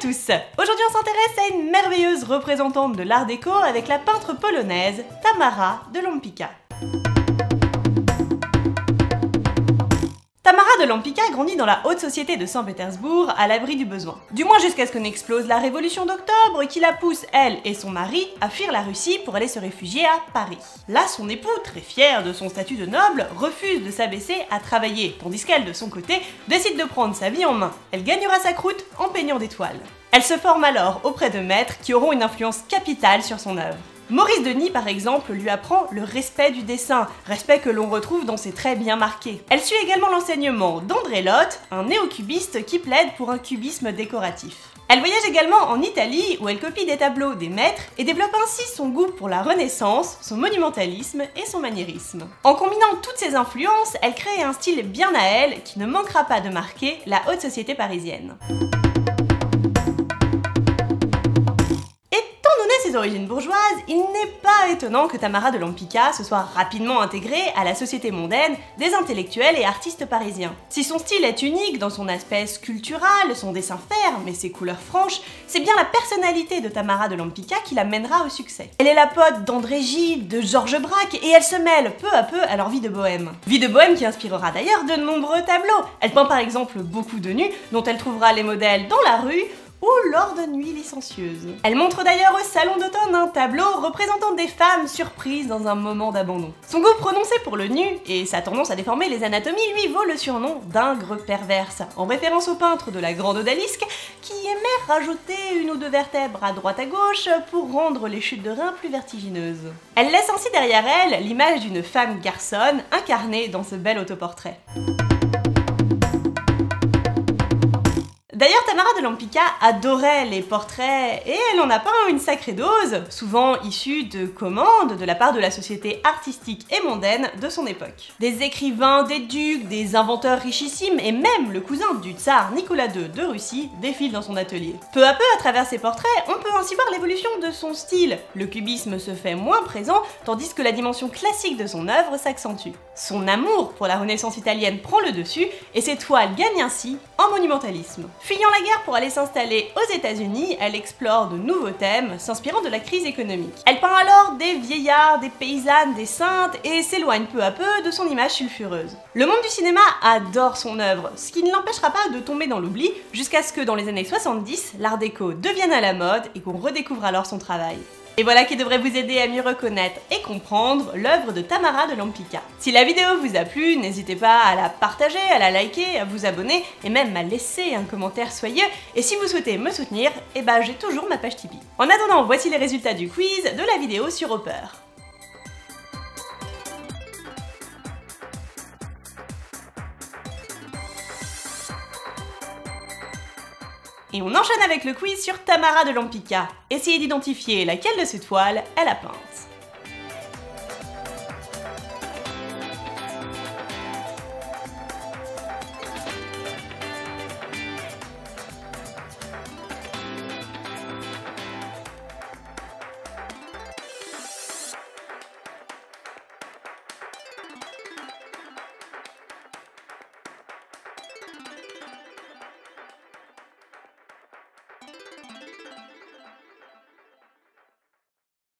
tous! Aujourd'hui on s'intéresse à une merveilleuse représentante de l'art déco avec la peintre polonaise Tamara de Lempicka. Tamara de Lempicka grandit dans la haute société de Saint-Pétersbourg, à l'abri du besoin. Du moins jusqu'à ce que n'explose la révolution d'octobre qui la pousse, elle et son mari, à fuir la Russie pour aller se réfugier à Paris. Là, son époux, très fier de son statut de noble, refuse de s'abaisser à travailler, tandis qu'elle, de son côté, décide de prendre sa vie en main. Elle gagnera sa croûte en peignant des toiles. Elle se forme alors auprès de maîtres qui auront une influence capitale sur son œuvre. Maurice Denis, par exemple, lui apprend le respect du dessin, respect que l'on retrouve dans ses traits bien marqués. Elle suit également l'enseignement d'André Lotte, un néo-cubiste qui plaide pour un cubisme décoratif. Elle voyage également en Italie où elle copie des tableaux des maîtres et développe ainsi son goût pour la Renaissance, son monumentalisme et son maniérisme. En combinant toutes ces influences, elle crée un style bien à elle qui ne manquera pas de marquer la haute société parisienne. Ses origines bourgeoises, il n'est pas étonnant que Tamara de Lempicka se soit rapidement intégrée à la société mondaine des intellectuels et artistes parisiens. Si son style est unique dans son aspect sculptural, son dessin ferme et ses couleurs franches, c'est bien la personnalité de Tamara de Lempicka qui la mènera au succès. Elle est la pote d'André Gide, de Georges Braque et elle se mêle peu à peu à leur vie de bohème. Vie de bohème qui inspirera d'ailleurs de nombreux tableaux. Elle peint par exemple beaucoup de nus dont elle trouvera les modèles dans la rue ou lors de nuits licencieuses. Elle montre d'ailleurs au salon d'automne un tableau représentant des femmes surprises dans un moment d'abandon. Son goût prononcé pour le nu et sa tendance à déformer les anatomies lui vaut le surnom d'Ingre perverse, en référence au peintre de la Grande Odalisque qui aimait rajouter une ou deux vertèbres à droite à gauche pour rendre les chutes de reins plus vertigineuses. Elle laisse ainsi derrière elle l'image d'une femme garçonne incarnée dans ce bel autoportrait. D'ailleurs, Tamara de Lempicka adorait les portraits et elle en a peint une sacrée dose, souvent issue de commandes de la part de la société artistique et mondaine de son époque. Des écrivains, des ducs, des inventeurs richissimes et même le cousin du tsar Nicolas II de Russie défilent dans son atelier. Peu à peu, à travers ses portraits, on peut ainsi voir l'évolution de son style. Le cubisme se fait moins présent, tandis que la dimension classique de son œuvre s'accentue. Son amour pour la Renaissance italienne prend le dessus et ses toiles gagnent ainsi en monumentalisme. Fuyant la guerre pour aller s'installer aux États-Unis, elle explore de nouveaux thèmes, s'inspirant de la crise économique. Elle peint alors des vieillards, des paysannes, des saintes et s'éloigne peu à peu de son image sulfureuse. Le monde du cinéma adore son œuvre, ce qui ne l'empêchera pas de tomber dans l'oubli jusqu'à ce que dans les années 70, l'art déco devienne à la mode et qu'on redécouvre alors son travail. Et voilà qui devrait vous aider à mieux reconnaître et comprendre l'œuvre de Tamara de Lempicka. Si la vidéo vous a plu, n'hésitez pas à la partager, à la liker, à vous abonner et même à laisser un commentaire soyeux. Et si vous souhaitez me soutenir, j'ai toujours ma page Tipeee. En attendant, voici les résultats du quiz de la vidéo sur Hopper. Et on enchaîne avec le quiz sur Tamara de Lempicka. Essayez d'identifier laquelle de ces toiles elle a peinte.